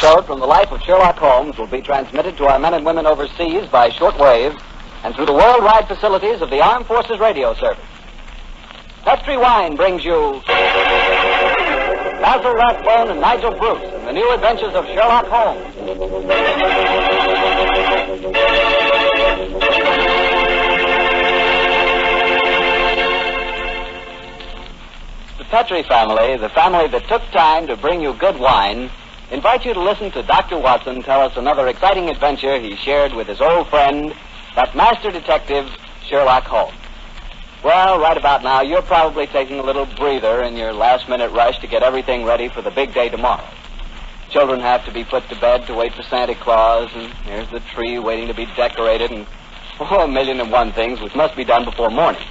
episode from the life of Sherlock Holmes will be transmitted to our men and women overseas by shortwave and through the worldwide facilities of the Armed Forces Radio Service. Petri Wine brings you Basil Rathbone and Nigel Bruce in the new adventures of Sherlock Holmes. The Petri family, the family that took time to bring you good wine, invite you to listen to Dr. Watson tell us another exciting adventure he shared with his old friend, that master detective, Sherlock Holmes. Well, right about now, you're probably taking a little breather in your last-minute rush to get everything ready for the big day tomorrow. Children have to be put to bed to wait for Santa Claus, and there's the tree waiting to be decorated, and a million and one things which must be done before morning.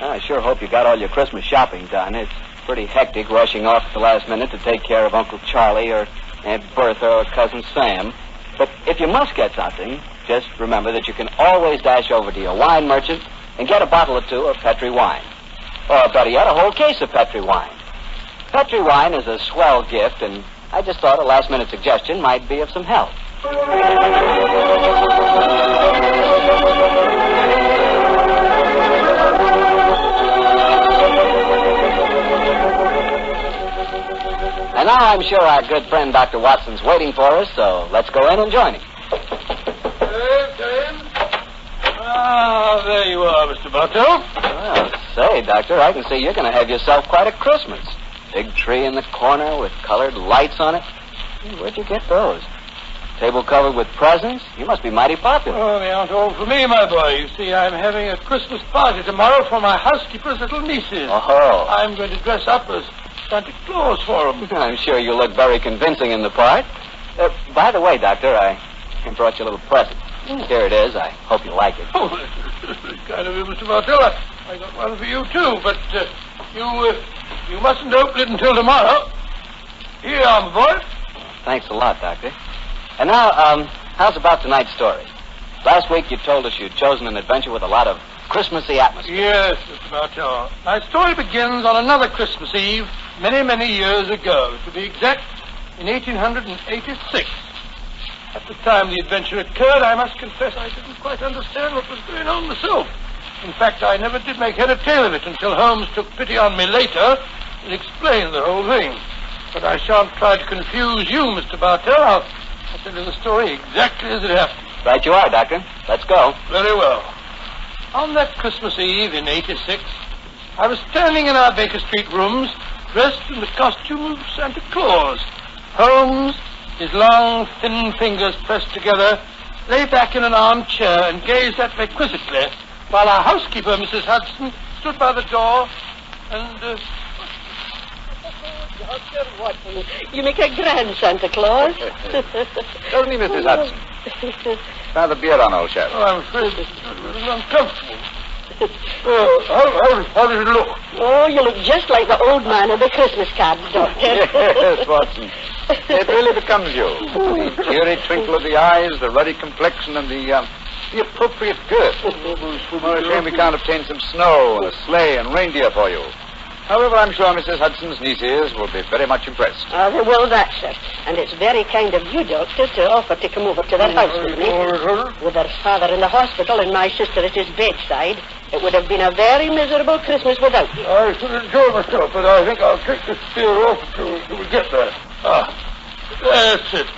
I sure hope you got all your Christmas shopping done. It's pretty hectic rushing off at the last minute to take care of Uncle Charlie or Aunt Bertha or Cousin Sam. But if you must get something, just remember that you can always dash over to your wine merchant and get a bottle or two of Petri wine. Or better yet, a whole case of Petri wine. Petri wine is a swell gift, and I just thought a last-minute suggestion might be of some help. And now I'm sure our good friend Dr. Watson's waiting for us, so let's go in and join him. There you are, Mr. Bartell. Well, say, Doctor, I can see you're going to have yourself quite a Christmas. Big tree in the corner with colored lights on it. Where'd you get those? Table covered with presents? You must be mighty popular. Oh, they aren't all for me, my boy. You see, I'm having a Christmas party tomorrow for my housekeeper's little nieces. Oh. I'm going to dress up as Santa Claus for them. I'm sure you look very convincing in the part. By the way, Doctor, I brought you a little present. Here it is. I hope you like it. Oh, that's kind of you, Mr. Bartell. I got one for you, too, but you mustn't open it until tomorrow. Here, my boy. Thanks a lot, Doctor. And now, how's about tonight's story? Last week you told us you'd chosen an adventure with a lot of Christmassy atmosphere. Yes, Mr. Bartell. My story begins on another Christmas Eve many, many years ago. To be exact, in 1886. At the time the adventure occurred, I must confess I didn't quite understand what was going on myself. In fact, I never did make head or tail of it until Holmes took pity on me later and explained the whole thing. But I shan't try to confuse you, Mr. Bartell. I'll tell you the story exactly as it happened. Right you are, Doctor. Let's go. Very well. On that Christmas Eve in 86, I was standing in our Baker Street rooms, dressed in the costume of Santa Claus. Holmes, his long, thin fingers pressed together, lay back in an armchair and gazed at me quizzically, while our housekeeper, Mrs. Hudson, stood by the door and... Watson, you make a grand Santa Claus. Doesn't he, Mrs. Hudson? Now the beer on, old chap. Oh, I'm afraid it's a little uncomfortable. How does it look? Oh, you look just like the old man of the Christmas cards, Doctor. Yes, Watson. It really becomes you. The cheery twinkle of the eyes, the ruddy complexion, and the appropriate girth. Oh, a shame we can't obtain some snow and a sleigh and reindeer for you. However, I'm sure Mrs. Hudson's nieces will be very much impressed. They will, that, sir. And it's very kind of you, Doctor, to offer to come over to their house with me. With their father in the hospital and my sister at his bedside, it would have been a very miserable Christmas without you. I should enjoy myself, but I think I'll take this beer off until we get there. That's it.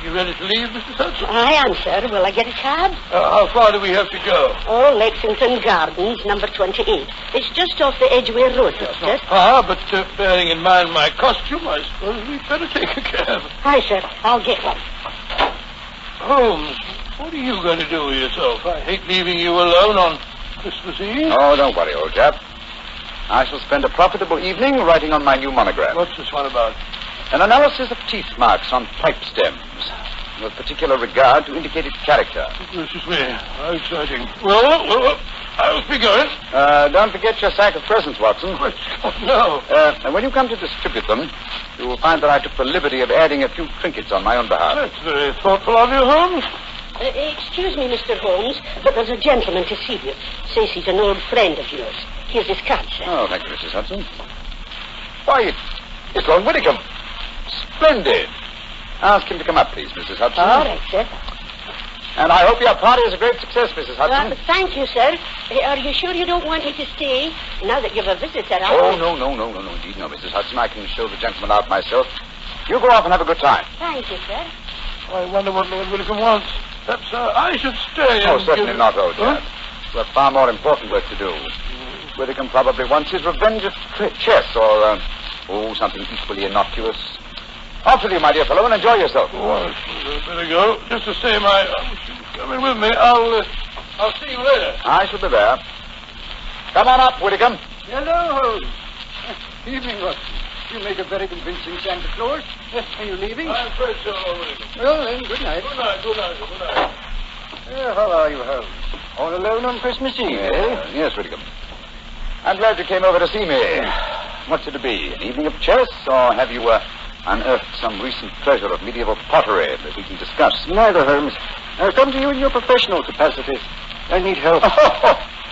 You ready to leave, Mrs. Hudson? I am, sir. Will I get a cab? How far do we have to go? Oh, Lexington Gardens, number 28. It's just off the Edgware Road, Doctor. But bearing in mind my costume, I suppose we'd better take a cab. Aye, sir. I'll get one. Holmes, what are you going to do with yourself? I hate leaving you alone on Christmas Eve. Oh, don't worry, old chap. I shall spend a profitable evening writing on my new monograph. What's this one about? An analysis of teeth marks on pipe stems, with particular regard to indicated character. Gracious me, how exciting. Well, I must be going. Don't forget your sack of presents, Watson. No. And when you come to distribute them, you will find that I took the liberty of adding a few trinkets on my own behalf. That's very thoughtful of you, Holmes. Excuse me, Mr. Holmes, but there's a gentleman to see you. Says he's an old friend of yours. Here's his card, sir. Oh, thank you, Mrs. Hudson. Why, it's Lord Whitcomb. Splendid. Ask him to come up, please, Mrs. Hudson. All right, sir. And I hope your party is a great success, Mrs. Hudson. Thank you, sir. Are you sure you don't want me to stay? Now that you've a visitor, Oh, no, indeed, no, Mrs. Hudson. I can show the gentleman out myself. You go off and have a good time. Thank you, sir. I wonder what Lord Willicombe wants. Perhaps I should stay. Oh, certainly not, old chap. We have far more important work to do. Willicombe probably wants his revenge of chess or, something equally innocuous. Off with you, my dear fellow, and enjoy yourself. Oh, I better go. Just the same, coming with me. I'll see you later. I shall be there. Come on up, Whitcomb. Hello, Holmes. Evening, Watson. You make a very convincing Santa Claus. Are you leaving? I'm afraid so, Willicombe. Well, then, good night. Good night. How are you, Holmes? All alone on Christmas Eve, eh? Yes, Whitcomb. I'm glad you came over to see me. What's it to be? An evening of chess, or have you unearthed some recent treasure of medieval pottery that we can discuss? Neither, Holmes. I've come to you in your professional capacity. I need help.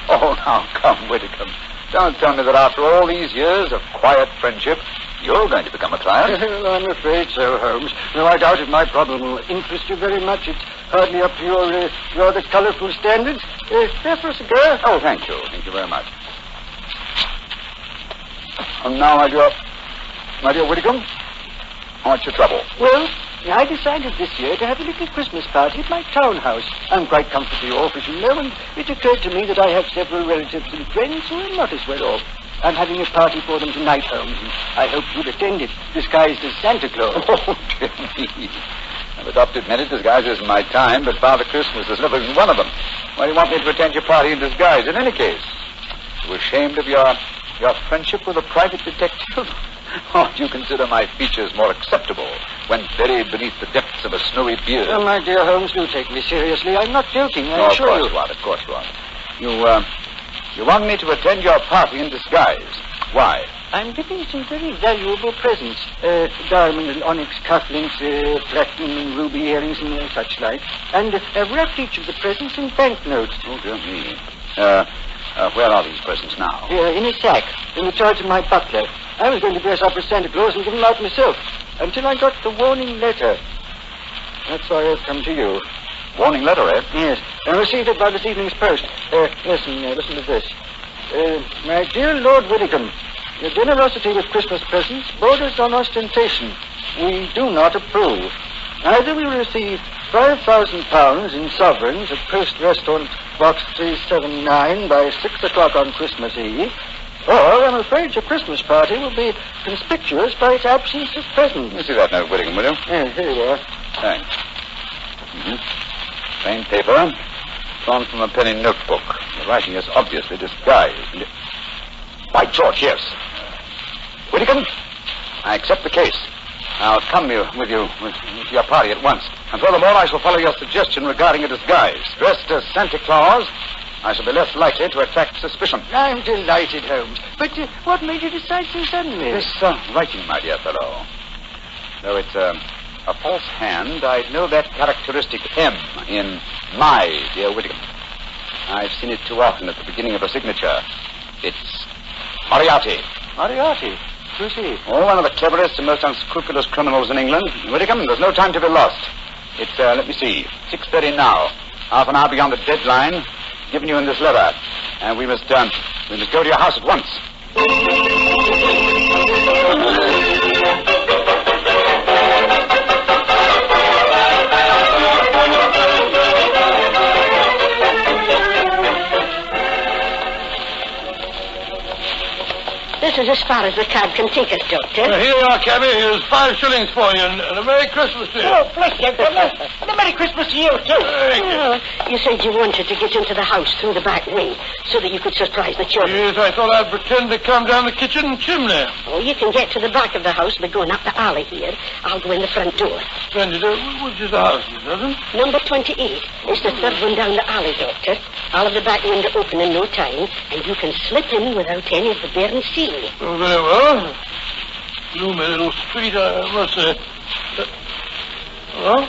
Oh, now, come, Whitcomb. Don't tell me that after all these years of quiet friendship, you're going to become a client. Well, I'm afraid so, Holmes. Though I doubt if my problem will interest you very much. It's hardly up to your rather colorful standards. There for a cigar? Oh, thank you. Thank you very much. And now, my dear Whitcomb, what's your trouble? Well, I decided this year to have a little Christmas party at my townhouse. I'm quite comfortably off, as you know, and it occurred to me that I have several relatives and friends who are not as well off. I'm having a party for them tonight, Holmes, and I hope you'd attend it, disguised as Santa Claus. Oh, dear me. I've adopted many disguises in my time, but Father Christmas has never been one of them. Why do you want me to attend your party in disguise? In any case, you ashamed of your friendship with a private detective? Or do you consider my features more acceptable when buried beneath the depths of a snowy beard? Oh, my dear Holmes, do take me seriously. I'm not joking, I assure you. Of course you are. You want me to attend your party in disguise. Why? I'm giving some very valuable presents. Diamond and onyx cufflinks, platinum and ruby earrings and such like. And I've wrapped each of the presents in banknotes. Oh, dear me. Where are these presents now? In a sack, in the charge of my butler. I was going to dress up as Santa Claus and give them out myself, until I got the warning letter. That's why I've come to you. Warning letter, eh? Yes. I received it by this evening's post. Listen to this. My dear Lord Whitcombe, your generosity with Christmas presents borders on ostentation. We do not approve. Either we receive £5,000 in sovereigns at Post Restaurant Box 379 by 6 o'clock on Christmas Eve, or I'm afraid your Christmas party will be conspicuous by its absence of presents. Let me see that note, Whitcomb, will you? Yes, here you are. Thanks. Plain paper, drawn from a penny notebook. The writing is obviously disguised. By George, yes. Whitcomb, I accept the case. I'll come with you to your party at once. And furthermore, I shall follow your suggestion regarding a disguise. Dressed as Santa Claus, I shall be less likely to attract suspicion. I'm delighted, Holmes. But what made you decide so suddenly? This writing, my dear fellow. Though it's a false hand, I know that characteristic M in my dear Whitcomb. I've seen it too often at the beginning of a signature. It's Moriarty. Moriarty? Who's he? Oh, one of the cleverest and most unscrupulous criminals in England. Whitcomb, there's no time to be lost. It's, let me see, 6:30 now. Half an hour beyond the deadline given you in this letter. And we must go to your house at once. This is as far as the cab can take us, Doctor. Here you are, cabby. Here's 5 shillings for you, and a Merry Christmas to you. Oh, bless you, Governor. And a Merry Christmas to you, too. Thank you. You said you wanted to get into the house through the back way so that you could surprise the children. Yes, I thought I'd pretend to come down the kitchen chimney. Oh, you can get to the back of the house by going up the alley here. I'll go in the front door. Splendid. Which is the house, Miss Hudson? Number 28. It's the third one down the alley, Doctor. I'll have the back window open in no time, and you can slip in without any of the bare ceiling. Oh, very well. Gloomy little street, I must say. Well,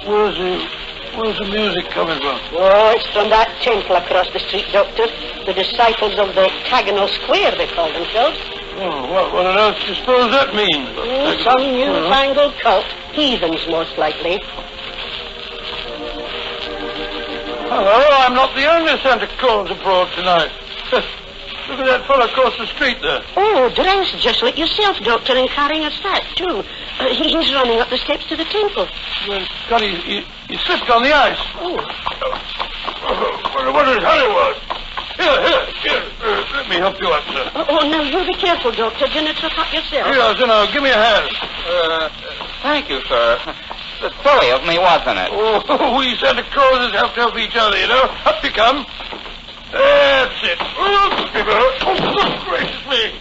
where's the music coming from? Oh, it's from that temple across the street, Doctor. The disciples of the Octagonal Square, they call themselves. Oh, what on earth do you suppose that means? Some newfangled cult. Heathens, most likely. Hello, I'm not the only Santa Claus abroad tonight. Look at that fellow across the street there. Oh, dressed just like yourself, Doctor, and carrying a sack, too. He's running up the steps to the temple. Well, Scotty, he slipped on the ice. Oh. What is Hollywood? Here. Let me help you up, sir. Oh, now, you be careful, Doctor. Do not trip up yourself. Here, now, give me a hand. Thank you, sir. It's silly of me, wasn't it? Oh, we Santa Clauses have to help each other, you know. Up you come. That's it. Oh, gracious me.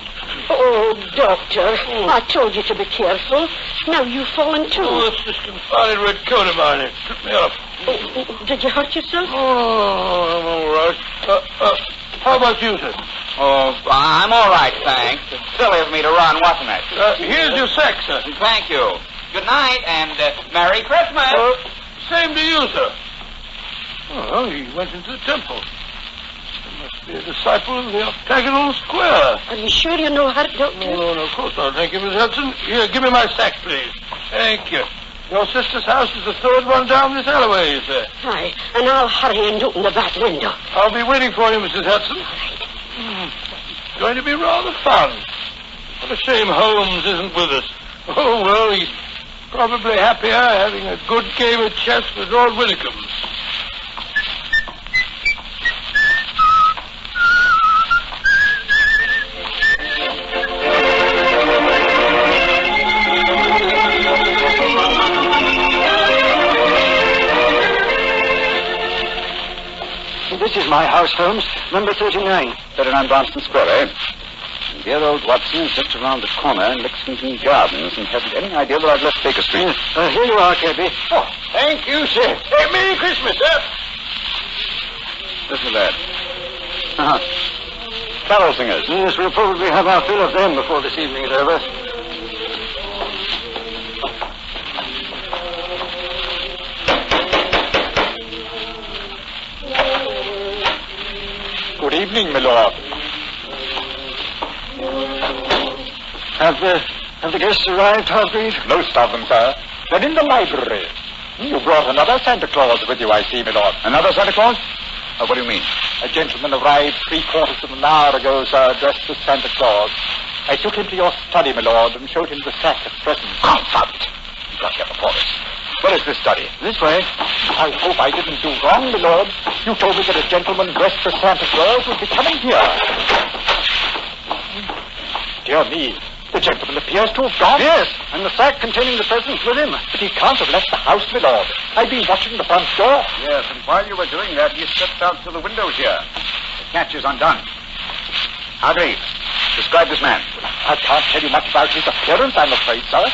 Oh, Doctor, I told you to be careful. Now you've fallen, too. Oh, it's this confounded red coat of mine. It tripped me up. Oh, did you hurt yourself? Oh, I'm all right. How about you, sir? Oh, I'm all right, thanks. It's silly of me to run, wasn't it? Here's your sack, sir. Thank you. Good night, and Merry Christmas. Same to you, sir. Oh, he went into the temple. He must be a disciple of the octagonal square. Are you sure you know hurt, Doctor? No, of course not. Thank you, Miss Hudson. Here, give me my sack, please. Thank you. Your sister's house is the third one down this alleyway, you say? Aye, and I'll hurry and open the back window. I'll be waiting for you, Mrs. Hudson. It's going to be rather fun. What a shame Holmes isn't with us. Oh, well, he's probably happier having a good game of chess with Lord Winnicombe. This is my house, Holmes. Number 39. 39 Branston Square, eh? And dear old Watson is just around the corner in Lexington Gardens and hasn't any idea that I've left Baker Street. Here you are, cabby. Oh, thank you, sir. Hey, Merry Christmas, sir. Listen to that. Carol singers. Yes, we'll probably have our fill of them before this evening is over. Good evening, my lord. Have the guests arrived, Hargreave? Most of them, sir. They're in the library. You brought another Santa Claus with you, I see, my lord. Another Santa Claus? What do you mean? A gentleman arrived 3/4 of an hour ago, sir, dressed as Santa Claus. I took him to your study, my lord, and showed him the sack of presents. Confound it. You've got here before us. Where is this study? This way. I hope I didn't do wrong, my lord. You told me that a gentleman dressed as Santa Claus would be coming here. Dear me, the gentleman appears to have gone. Yes, and the sack containing the presents with him. But he can't have left the house, my lord. I've been watching the front door. Yes, and while you were doing that, he stepped out through the window here. The catch is undone. Hargreave, describe this man. I can't tell you much about his appearance, I'm afraid, sir.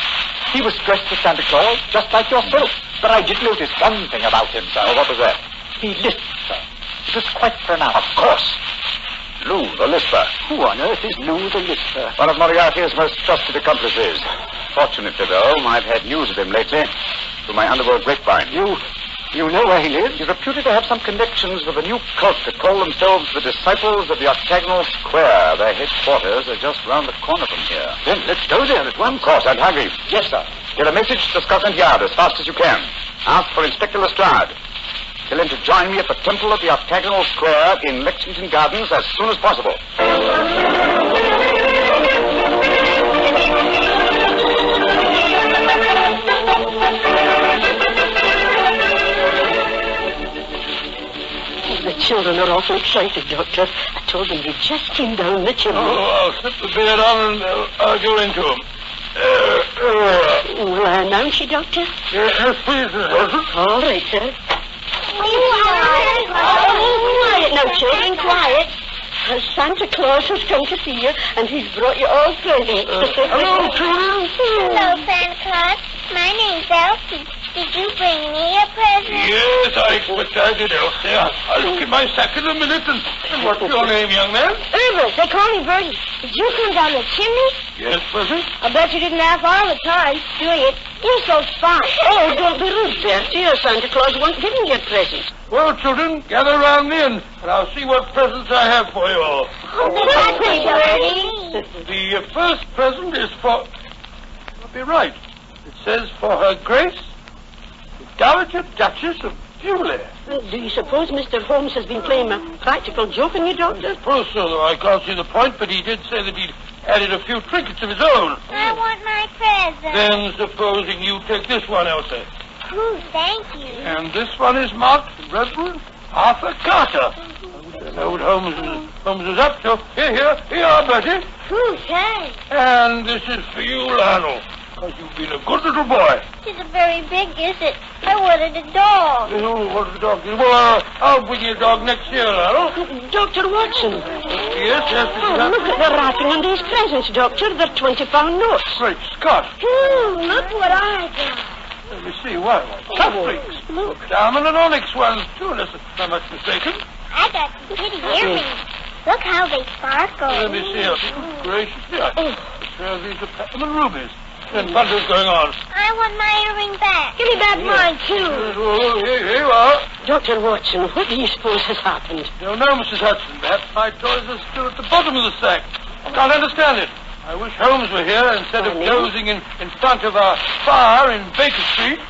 He was dressed as Santa Claus, just like yourself. But I did notice one thing about him, sir. Oh, what was that? He lisped, sir. It was quite pronounced. Of course. Lou, the lisper. Who on earth is Lou the Lisper? One of Moriarty's most trusted accomplices. Fortunately, though, I've had news of him lately through my underworld grapevine. You know where he lives? He's reputed to have some connections with a new cult that call themselves the Disciples of the Octagonal Square. Their headquarters are just round the corner from here. Then let's go there at once. Of course, and Hargreave. Yes, sir. Get a message to Scotland Yard as fast as you can. Ask for Inspector Lestrade. Tell him to join me at the Temple of the Octagonal Square in Lexington Gardens as soon as possible. The children are awfully excited, Doctor. I told them you just came down the chimney. Oh, I'll slip the bed on and I'll go into him. Will I announce you, Doctor? Yes, please, Miss Hudson. All right, sir. Quiet now, children, quiet. Santa Claus has come to see you, and he's brought you all presents. Hello, children. Hello, Santa Claus. My name's Elsie. Did you bring me a present? Yes, I expect I did, Elsie. I'll look in my sack in a minute. And what's your name, young man? Herbert, they call me Bertie. Did you come down the chimney? Yes, Bertie. I bet you didn't laugh all the time doing it. You're so fine. Oh, don't be rude, Bertie. Santa Claus didn't get presents. Well, children, gather round me and I'll see what presents I have for you all. Thank you, Bertie. The first present is for... I'll be right. It says for Her Grace, the Dowager Duchess of Bewley. Do you suppose Mr. Holmes has been playing a practical joke on you, Doctor? I suppose so, though I can't see the point, but he did say that he'd added a few trinkets of his own. I want my present. Then supposing you take this one, Elsie. Ooh, thank you. And this one is marked in red one, Arthur Carter. I know what Holmes is up to. Here are, Bertie. Ooh, thanks. And this is for you, Lionel, because you've been a good little boy. It isn't very big, is it? I wanted a dog. Oh, what a dog is. Well, I'll bring you a dog next year, Lionel. Dr. Watson. Yes, Look at the wrapping on these presents, Doctor. They're 20-pound notes. Great Scott. Ooh, look what I got. Let me see, what? Cufflinks. Look. Diamond and onyx ones, too, unless I'm not mistaken. I got some pretty earrings. Look how they sparkle. Let me see. Oh, gracious. Yeah. These are platinum rubies. And bundles going on. I want my earring back. Give me back mine, too. Oh, here you are. Dr. Watson, what do you suppose has happened? Don't know, Mrs. Hudson. Perhaps my toys are still at the bottom of the sack. I can't understand it. I wish Holmes were here instead of dozing in front of our fire in Baker Street.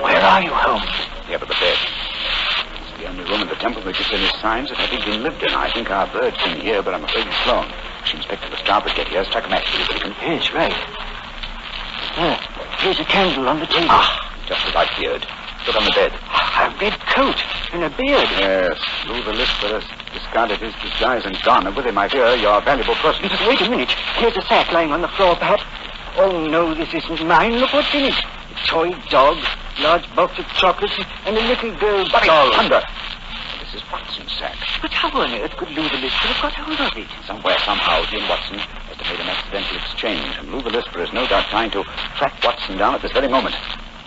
Where are you, Holmes? Here by the bed. It's the only room in the temple that gives any signs of having been lived in. I think our bird's in here, but I'm afraid he's flown. She Inspector Lestrade would get here. Strike a match, will you, William? Yes, right. Here's a candle on the table. Just as I feared. Look on the bed. A red coat and a beard. Yes, Lou the Lister has discarded his disguise and gone, and with him, I fear, your valuable person. Wait a minute. Here's a sack lying on the floor, perhaps. Oh, no, this isn't mine. Look what's in it. A toy dog, large box of chocolates, and a little girl... By thunder! This is Watson's sack. But how on earth could Lou the Lister have got hold of it? Somewhere, somehow, he and Watson must have made an accidental exchange, and Lou the Lister is no doubt trying to track Watson down at this very moment.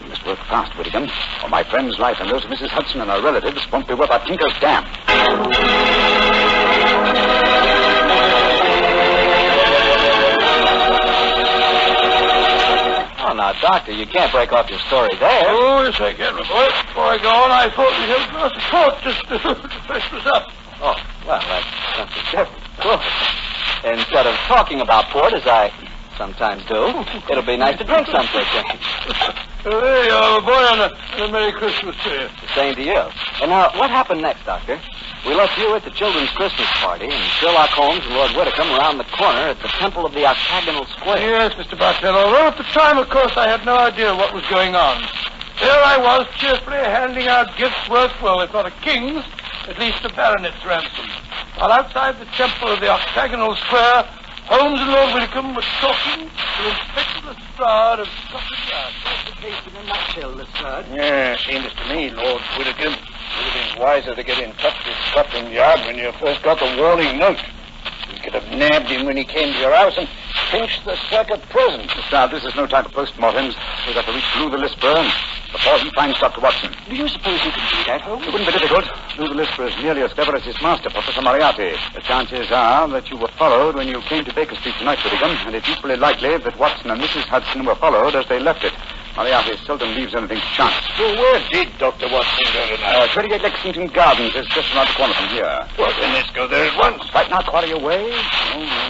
We must work fast, Whittingham, or my friend's life and those of Mrs. Hudson and her relatives won't be worth a tinker's dam. Oh, now, Doctor, you can't break off your story there. Oh, yes, I can, my boy. Before I go on, I thought we'd have a glass of port just to freshen us up. Oh, well, that's a different story. Instead of talking about port, as I sometimes do, it'll be nice to drink some for a change. There you are, my boy, and a Merry Christmas to you. The same to you. And now, what happened next, Doctor? We left you at the children's Christmas party, and Sherlock Holmes and Lord Whitcomb around the corner at the Temple of the Octagonal Square. Yes, Mr. Bartell, although at the time, of course, I had no idea what was going on. There I was, cheerfully handing out gifts worth, well, if not a king's, at least a baronet's ransom. While outside the Temple of the Octagonal Square, Holmes and Lord Whitcomb were talking to Inspector Lestrade of Scotland Yard. That's the case in a nutshell, Lestrade. Yeah, seems to me, Lord Whitcomb, it would have been wiser to get in touch with Scotland Yard when you first got the warning note. You could have nabbed him when he came to your house and pinched the sack of presents. Lestrade, this is no time for postmortems. We've got to reach Lou the Lister before he finds Dr. Watson. Do you suppose you can do that, Holmes? It wouldn't be difficult. Lou the Lister is nearly as clever as his master, Professor Moriarty. The chances are that you were followed when you came to Baker Street tonight, Whittingham, and it's equally likely that Watson and Mrs. Hudson were followed as they left it. Moriarty seldom leaves anything to chance. So where did Dr. Watson go tonight? 28 Lexington Gardens is just around the corner from here. Well, then let's go there at once. Right now, quarter your way?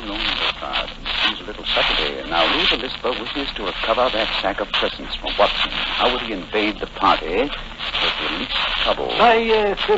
No, Lestrade. It seems a little Saturday. Now, Lou the Lister wishes to recover that sack of presents from Watson. How would he invade the party with the least trouble? By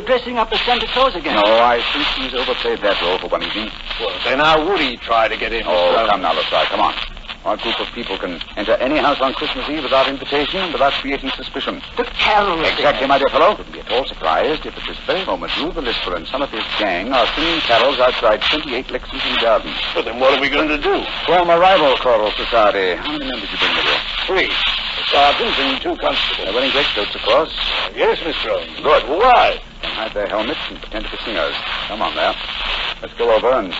dressing up as Santa Claus again. No, I think he's overplayed that role for one evening. Well, then how would he try to get in? Oh, come now, Lestrade, come on. Our group of people can enter any house on Christmas Eve without invitation and without creating suspicion. The carols. Exactly, my dear fellow. Wouldn't be at all surprised if at this very moment Lou the Lister and some of his gang are singing carols outside 28 Lexington Gardens. But then what are we going to do? Form a rival choral society. How many members you bring with you? 3. A sergeant and 2 constables. They're wearing greatcoats, of course. Yes, Mr. Holmes. Good. Why? Then hide their helmets and pretend to be singers. Come on there. Let's go over and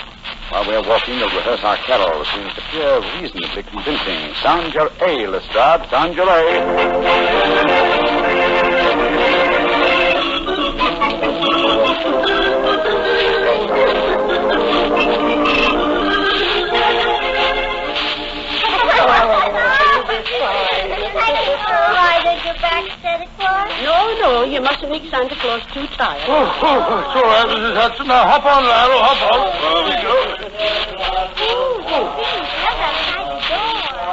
while we're walking, we'll rehearse our carol, which seems to appear reasonably convincing. Sound your A, Lestrade. Sound your A. Why, did your back, Santa Claus? No, you mustn't make Santa Claus too tired. Oh, it's all right, Mrs. Hudson. Now, hop on, Lionel, hop on. There we go.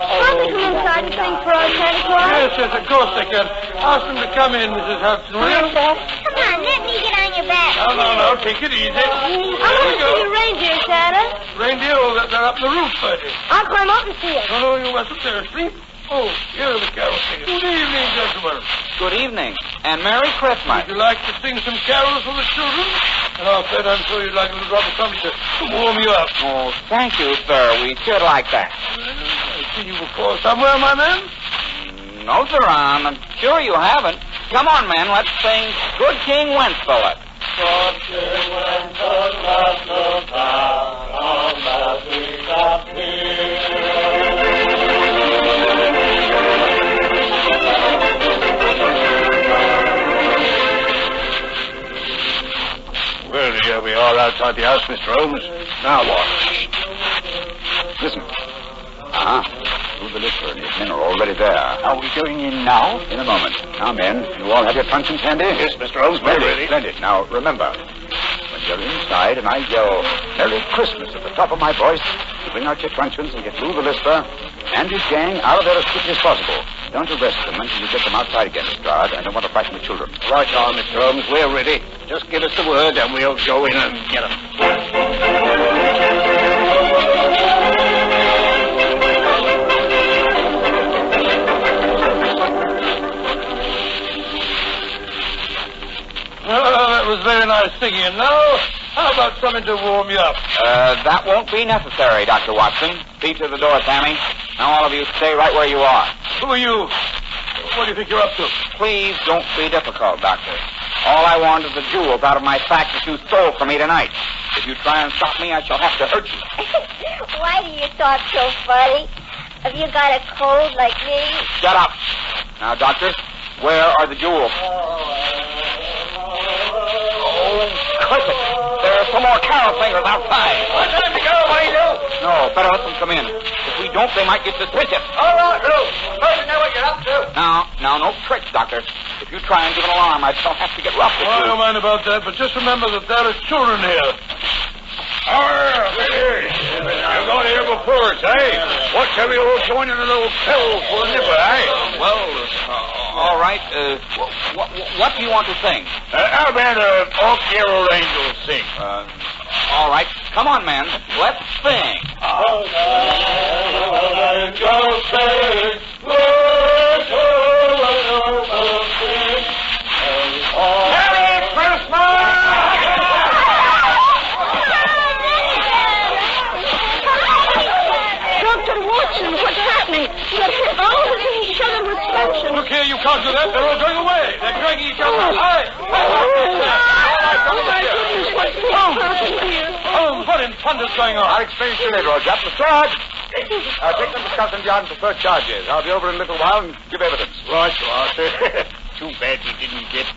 Can't they come inside and sing for us, Santa Claus? Yes, of course they can. Ask them to come in, Mrs. Hudson, will you? Come on, let me get on your back. No, take it easy. I want to see the reindeer, Santa. Reindeer, they're up the roof, buddy. I'll climb up and see it. No, you mustn't. They're asleep. Oh, here are the carol singers. Good evening, gentlemen. Good evening, and Merry Christmas. Would you like to sing some carols for the children? And Fred, I'm sure you'd like a little drop of something to warm you up. Oh, thank you, sir. We should like that. I've seen you before somewhere, my man. No, sir, I'm sure you haven't. Come on, men, let's sing Good King Wenceslas. Good King Wenceslas, look down on the streets of peace. Well, here we are outside the house, Mr. Holmes. Now what? Listen. Through the lister and his men are already there. Are we going in now? In a moment. Now, men, you all have your truncheons handy? Yes, Mr. Holmes, we're ready. Splendid. Now, remember, when you're inside and I yell, Merry Christmas at the top of my voice, you bring out your truncheons and get Lou the lister and his gang out of there as quickly as possible. Don't arrest them until you get them outside again, Lestrade. I don't want to frighten the children. Right on, Mr. Holmes. We're ready. Just give us the word and we'll go in and get them. Well, that was very nice singing. And now, how about something to warm you up? That won't be necessary, Dr. Watson. See to the door, Sammy. Now all of you stay right where you are. Who are you? What do you think you're up to? Please don't be difficult, Doctor. All I want is the jewels out of my sack that you stole from me tonight. If you try and stop me, I shall have to hurt you. Why do you talk so funny? Have you got a cold like me? Shut up. Now, Doctor, where are the jewels? Oh, curse it. There are some more carol singers outside. What time to go? What do you do? No, better let them come in. If we don't, they might get suspicious. All right, Lou. First, know what you're up to. Now, no tricks, Doctor. If you try and give an alarm, I shall have to get rough with I you. don't mind about that, but just remember that there are children here. You're going to hear before us, eh? What shall we all join in a little pill for a nipper, eh? Well, all right. What do you want to sing? How about All Carol Angels sing? All right. Come on, man. Let's sing. Merry Christmas! Dr. Watson, what's happening? They're all hitting each other with truncheons. Look here, you can't do that. They're all going away. They're dragging each other. Oh, my goodness, what's this person here? Holmes, what in thunder's going on? I'll explain to you later, old chap. Lestrade! Take them to Scotland Yard and prefer charges. I'll be over in a little while and give evidence. Right, Arthur. Too bad we didn't get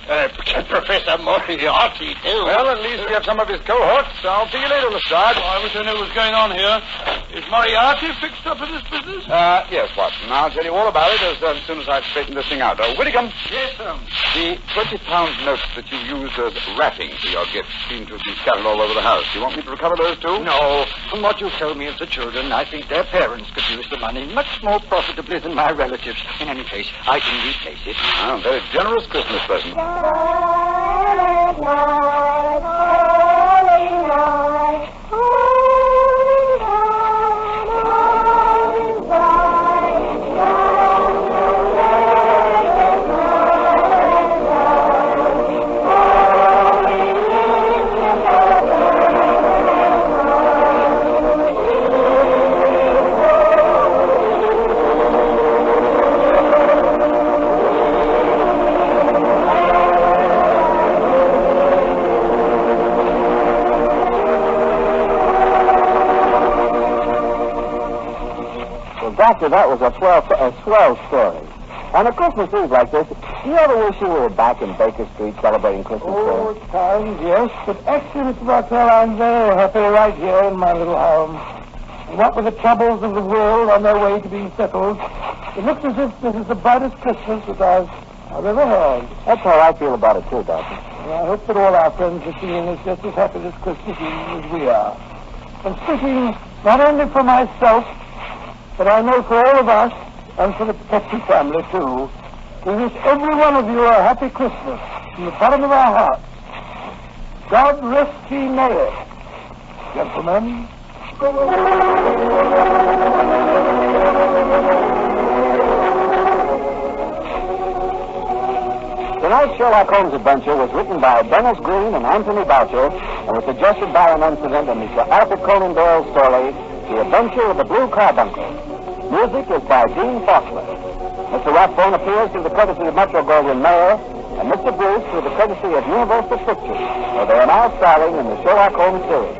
Professor Moriarty, too. Well, at least we have some of his cohorts. I'll see you later, Lestrade. Oh, I wish I knew what was going on here. Is Moriarty fixed up in this business? Yes, Watson. I'll tell you all about it as soon as I've straightened this thing out. Whittingham. Yes, sir. The 20-pound notes that you used as wrapping for your gift seem to be scattered all over the house. Do you want me to recover those, too? No. From what you told me of the children, I think their parents could use the money much more profitably than my relatives. In any case, I can replace it. Ah, very generous Christmas present. Doctor, that was a swell story. On a Christmas Eve like this, do you ever wish you were back in Baker Street celebrating Christmas Day? Oh, at times, yes. But actually, Mr. Bartell, I'm very happy right here in my little home. And what with the troubles of the world on their way to being settled, it looks as if this is the brightest Christmas that I've ever had. That's how I feel about it, too, Doctor. Well, I hope that all our friends listening is just as happy this Christmas Eve as we are. And speaking not only for myself, but I know for all of us, and for the Petrie family, too, we wish every one of you a happy Christmas from the bottom of our hearts. God rest ye merry, gentlemen. Tonight's Sherlock Holmes adventure was written by Dennis Green and Anthony Boucher and was suggested by an incident in Mr. Arthur Conan Doyle's story, The Adventure of the Blue Carbuncle. Music is by Dean Faulkner. Mr. Rathbone appears through the courtesy of Metro-Goldwyn-Mayer, and Mr. Bruce through the courtesy of Universal Pictures, where they are now starring in the Sherlock Holmes series.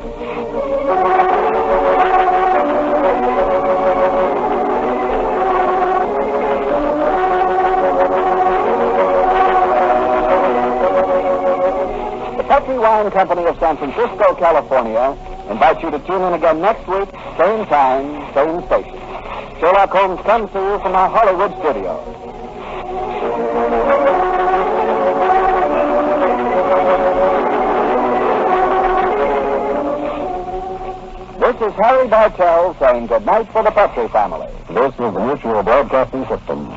The Petrie Wine Company of San Francisco, California, invites you to tune in again next week, same time, same station. Sherlock Holmes comes to you from our Hollywood studio. This is Harry Bartell saying good night for the Petrie family. This is the Mutual Broadcasting System.